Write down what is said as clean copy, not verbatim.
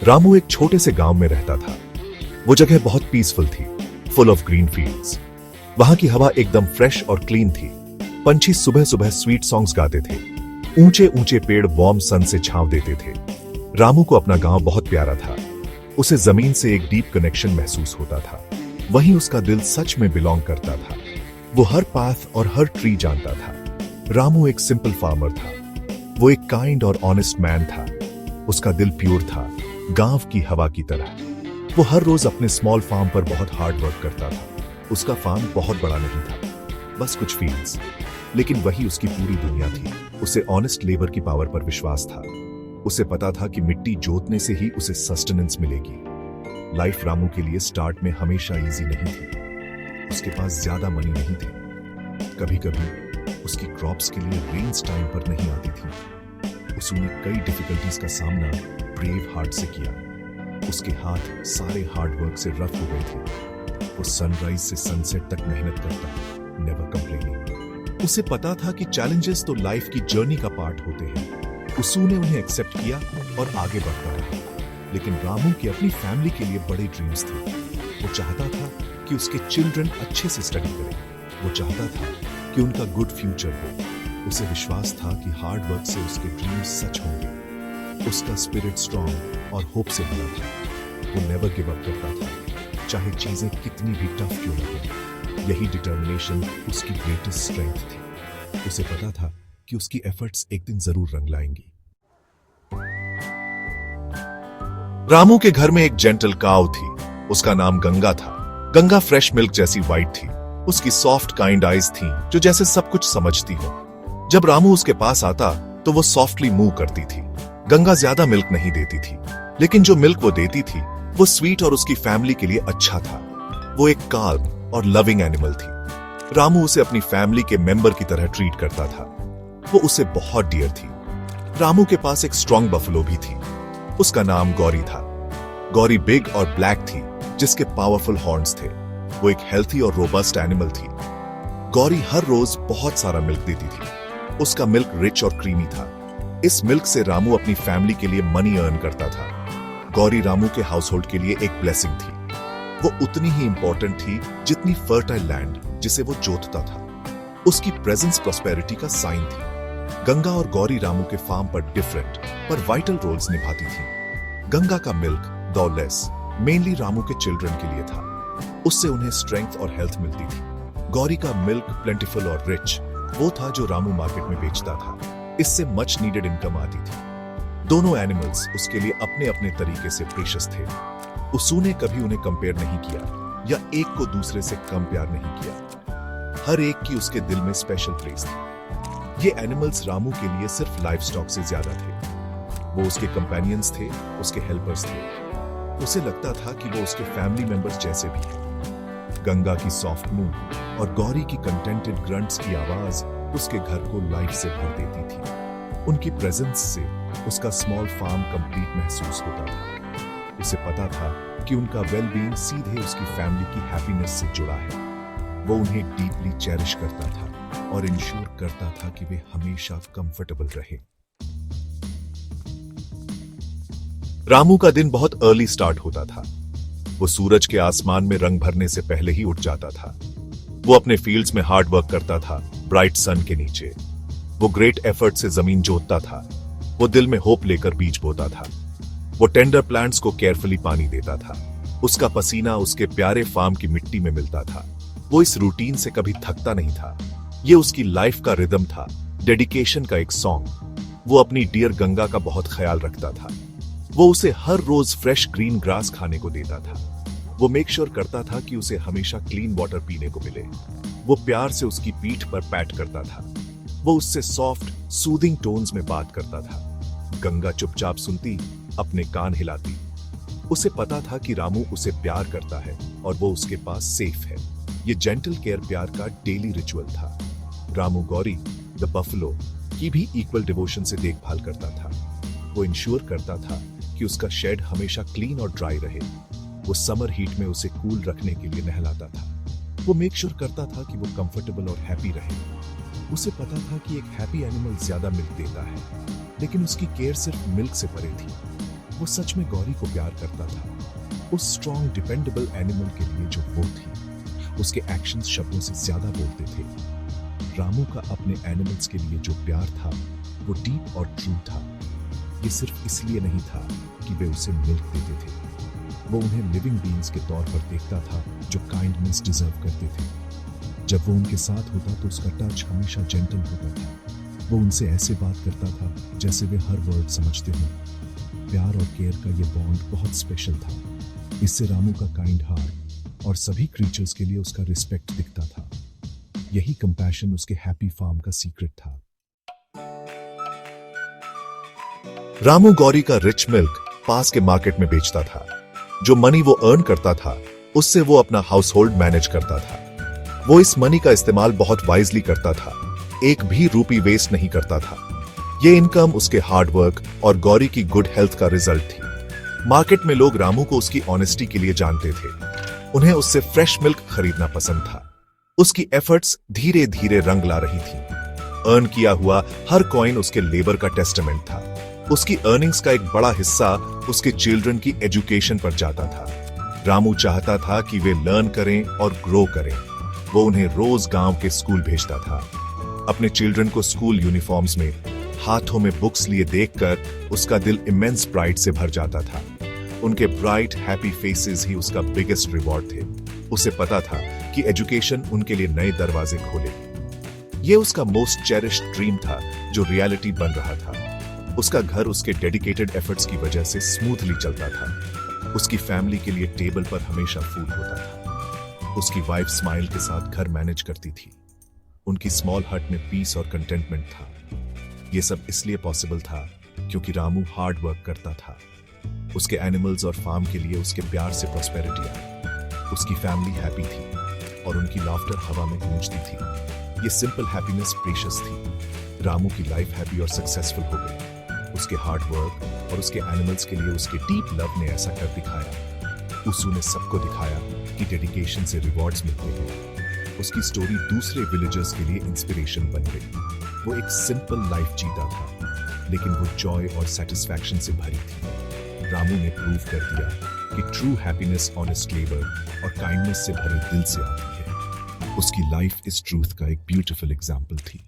रामू एक छोटे से गांव में रहता था। वो जगह बहुत पीसफुल थी, फुल ऑफ ग्रीन फील्ड्स। वहां की हवा एकदम फ्रेश और क्लीन थी। पंछी सुबह सुबह स्वीट सॉन्ग्स गाते थे। ऊंचे ऊंचे पेड़ वार्म सन से छांव देते थे। रामू को अपना गांव बहुत प्यारा था। उसे जमीन से एक डीप कनेक्शन महसूस होता था। वहीं उसका दिल सच में बिलोंग करता था। वो हर पाथ और हर ट्री जानता था। रामू एक सिंपल फार्मर था। वो एक काइंड और ऑनेस्ट मैन था। उसका दिल प्योर था, गांव की हवा की तरह। वो हर रोज अपने स्मॉल फार्म पर बहुत हार्ड वर्क करता था। उसका फार्म बहुत बड़ा नहीं था, बस कुछ फील्ड्स, लेकिन वही उसकी पूरी दुनिया थी। उसे ऑनेस्ट लेबर की पावर पर विश्वास था। उसे पता था कि मिट्टी जोतने से ही उसे सस्टेनेंस मिलेगी। लाइफ रामू के लिए स्टार्ट में हमेशा इजी नहीं थी। उसके पास ज्यादा मनी नहीं थी। कभी कभी उसकी क्रॉप्स के लिए रेंज टाइम पर नहीं आती थी। उसने कई डिफिकल्टीज का सामना ब्रेव हार्ट से किया। उसके हाथ सारे हार्ड वर्क से रफ हो गए थे। वो सनराइज से सनसेट तक मेहनत करता, नेवर कंप्लेनिंग। उसे पता था कि चैलेंजेस तो लाइफ की जर्नी का पार्ट होते हैं। उसने उन्हें एक्सेप्ट किया और आगे बढ़ता रहा। लेकिन रामू की अपनी फैमिली के लिए बड़े ड्रीम्स थे। वो चाहता था कि उसके चिल्ड्रन अच्छे से स्टडी करें। वो चाहता था कि उनका गुड फ्यूचर हो। उसे विश्वास था कि हार्ड वर्क से उसके ड्रीम्स सच होंगे। उसका स्पिरिट स्ट्रॉन्ग और होप से भरा था। वो नेवर गिव अप करता था, चाहे चीजें कितनी भी टफ क्यों न हो। यही डिटर्मिनेशन उसकी ग्रेटेस्ट स्ट्रेंथ थी। उसे पता था कि उसकी एफर्ट्स एक दिन जरूर रंग लाएंगी। रामू के घर में एक जेंटल काऊ थी। उसका नाम गंगा था। गंगा फ्रेश मिल्क जैसी वाइट थी। उसकी सॉफ्ट काइंड आईज थी जो जैसे सब कुछ समझती हो। जब रामू उसके पास आता तो वो सॉफ्टली मूव करती थी। गंगा ज्यादा मिल्क नहीं देती थी, लेकिन जो मिल्क वो देती थी वो स्वीट और उसकी फैमिली के लिए अच्छा था। वो एक काल्म और लविंग एनिमल थी। रामू उसे अपनी फैमिली के मेंबर की तरह ट्रीट करता था। वो उसे बहुत डियर थी। रामू के पास एक स्ट्रॉन्ग बफलो भी थी। उसका नाम गौरी था। गौरी बिग और ब्लैक थी, जिसके पावरफुल हॉर्न्स थे। वो एक हेल्थी और रोबस्ट एनिमल थी। गौरी हर रोज बहुत सारा मिल्क देती थी। उसका मिल्क रिच और क्रीमी था। इस मिल्क से रामू अपनी फैमिली के लिए मनी अर्न करता था। गौरी रामू के हाउस होल्ड के लिए एक ब्लेसिंग थी। वो उतनी ही इंपॉर्टेंट थी जितनी फर्टाइल लैंड जिसे वो जोतता था। उसकी प्रेजेंस प्रॉस्पेरिटी का साइन थी। गंगा और गौरी रामू के फार्म पर डिफरेंट पर वाइटल रोल्स निभाती थी। गंगा का मिल्क दो लेस मेनली रामू के चिल्ड्रन के लिए था। उससे उन्हें स्ट्रेंथ और हेल्थ मिलती थी। गौरी का मिल्क प्लेंटिफुल और रिच वो था जो रामू मार्केट में बेचता था। इससे मच नीडेड इनकम आती थी। दोनों एनिमल्स उसके लिए अपने अपने तरीके से प्रेशियस थे। उसने कभी उन्हें कंपेयर नहीं किया या एक को दूसरे से कम प्यार नहीं किया। हर एक की उसके दिल में स्पेशल प्लेस थी। ये एनिमल्स रामू के लिए सिर्फ लाइफ स्टॉक से ज्यादा थे। वो उसके कंपेनियंस थे, उसके हेल्पर्स थे। उसे लगता था कि वो उसके फैमिली मेंबर्स जैसे भी हैं। गंगा की सॉफ्ट मूव और गौरी की कंटेंटेड ग्रंट्स की आवाज उसके घर को लाइफ से भर देती थी। उनकी प्रेजेंस से उसका स्मॉल फार्म कंप्लीट महसूस होता था। उसे पता था कि उनका वेल बीइंग सीधे उसकी फैमिली की हैप्पीनेस से जुड़ा है। वो उन्हें डीपली चेरिश करता था और इंश्योर करता था कि वे हमेशा कंफर्टेबल रहे। रामू का दिन बहुत अर्ली स्टार्ट होता था। वो सूरज के आसमान में रंग भरने से पहले ही उठ जाता था। वो अपने फील्ड्स में हार्ड वर्क करता था, ब्राइट सन के नीचे। वो ग्रेट एफर्ट से जमीन जोतता था। वो दिल में होप लेकर बीज बोता था। वो टेंडर प्लांट्स को केयरफुली पानी देता था। उसका पसीना उसके प्यारे फार्म की मिट्टी में मिलता था। वो इस रूटीन से कभी थकता नहीं था। ये उसकी लाइफ का रिदम था, डेडिकेशन का एक सॉन्ग। वो अपनी डियर गंगा का बहुत ख्याल रखता था। वो उसे हर रोज फ्रेश ग्रीन ग्रास खाने को देता था। वो मेक श्योर करता था कि उसे हमेशा क्लीन वाटर पीने को मिले। वो प्यार से उसकी पीठ पर पैट करता था। वो उससे सॉफ्ट सूदिंग टोन्स में बात करता था। गंगा चुपचाप सुनती, अपने कान हिलाती। उसे पता था कि रामू उसे प्यार करता है और वो उसके पास सेफ है। ये जेंटल केयर प्यार का डेली रिचुअल था। रामू गौरी द बफलो की भी इक्वल डिवोशन से देखभाल करता था। वो इंश्योर करता था कि उसका शेड हमेशा क्लीन और ड्राई रहे। वो समर हीट में उसे कूल रखने के लिए नहलाता था। वो मेक श्योर करता था कि वो कंफर्टेबल और हैप्पी रहे। उसे पता था कि एक हैप्पी एनिमल ज्यादा मिल्क देता है, लेकिन उसकी केयर सिर्फ मिल्क से परे थी। वो सच में गौरी को प्यार करता था, उस स्ट्रॉन्ग डिपेंडेबल एनिमल के लिए जो वो थी। उसके एक्शंस शब्दों से ज्यादा बोलते थे। रामू का अपने एनिमल्स के लिए जो प्यार था वो डीप और ट्रू था। ये सिर्फ इसलिए नहीं था कि वे उसे मिल्क देते थे, वो उन्हें लिविंग बीइंग्स के तौर पर देखता था जो काइंडनेस डिजर्व करते थे। जब वो उनके साथ होता तो उसका टच हमेशा जेंटल होता था। वो उनसे ऐसे बात करता था जैसे वे हर वर्ड समझते हों। प्यार और केयर का ये बॉन्ड बहुत स्पेशल था। इससे रामू का काइंड हार्ट और सभी क्रीचर्स के लिए उसका रिस्पेक्ट दिखता था। यही कंपैशन उसके हैप्पी फार्म का सीक्रेट था। रामू गौरी का रिच मिल्क पास के मार्केट में बेचता था। जो मनी वो अर्न करता था उससे वो अपना हाउस होल्ड मैनेज करता था। वो इस मनी का इस्तेमाल बहुत वाइजली करता था, एक भी रूपी वेस्ट नहीं करता था। ये इनकम उसके हार्ड वर्क और गौरी की गुड हेल्थ का रिजल्ट थी। मार्केट में लोग रामू को उसकी ऑनेस्टी के लिए जानते थे। उन्हें उससे फ्रेश मिल्क खरीदना पसंद था। उसकी एफर्ट्स धीरे धीरे रंग ला रही थी। अर्न किया हुआ हर कॉइन उसके लेबर का टेस्टामेंट था। उसकी अर्निंग्स का एक बड़ा हिस्सा उसके चिल्ड्रन की एजुकेशन पर जाता था। रामू चाहता था कि वे लर्न करें और ग्रो करें। वो उन्हें रोज गांव के स्कूल भेजता था। अपने चिल्ड्रन को स्कूल यूनिफॉर्म्स में हाथों में बुक्स लिए देखकर उसका दिल इमेंस प्राइड से भर जाता था। उनके ब्राइट हैप्पी फेसेस ही उसका बिगेस्ट रिवॉर्ड थे। उसे पता था कि एजुकेशन उनके लिए नए दरवाजे खोलेगी। ये उसका मोस्ट चेरिश्ड ड्रीम था जो रियलिटी बन रहा था। उसका घर उसके डेडिकेटेड एफर्ट्स की वजह से स्मूथली चलता था। उसकी फैमिली के लिए टेबल पर हमेशा फूड होता था। उसकी वाइफ स्माइल के साथ घर मैनेज करती थी। उनकी स्मॉल हट में पीस और कंटेंटमेंट था। यह सब इसलिए पॉसिबल था क्योंकि रामू हार्ड वर्क करता था। उसके एनिमल्स और फार्म के लिए उसके प्यार से प्रॉस्पेरिटी आई। उसकी फैमिली हैप्पी थी और उनकी लाफ्टर हवा में गूंजती थी। ये सिंपल हैप्पीनेस प्रीशियस थी। रामू की लाइफ हैप्पी और सक्सेसफुल हो गई। उसके हार्ड वर्क और उसके एनिमल्स के लिए उसके डीप लव ने ऐसा कर दिखाया। उसू ने सबको दिखाया कि डेडिकेशन से रिवॉर्ड्स मिलते हैं। उसकी स्टोरी दूसरे विलेजर्स के लिए इंस्पिरेशन बन गई। वो एक सिंपल लाइफ जीता था, लेकिन वो जॉय और सेटिस्फैक्शन से भरी थी। रामू ने प्रूव कर दिया कि ट्रू हैप्पीनेस ऑनेस्ट लेबर और काइंडनेस से भरे दिल से आती है। उसकी लाइफ इस ट्रूथ का एक ब्यूटीफुल एग्जाम्पल थी।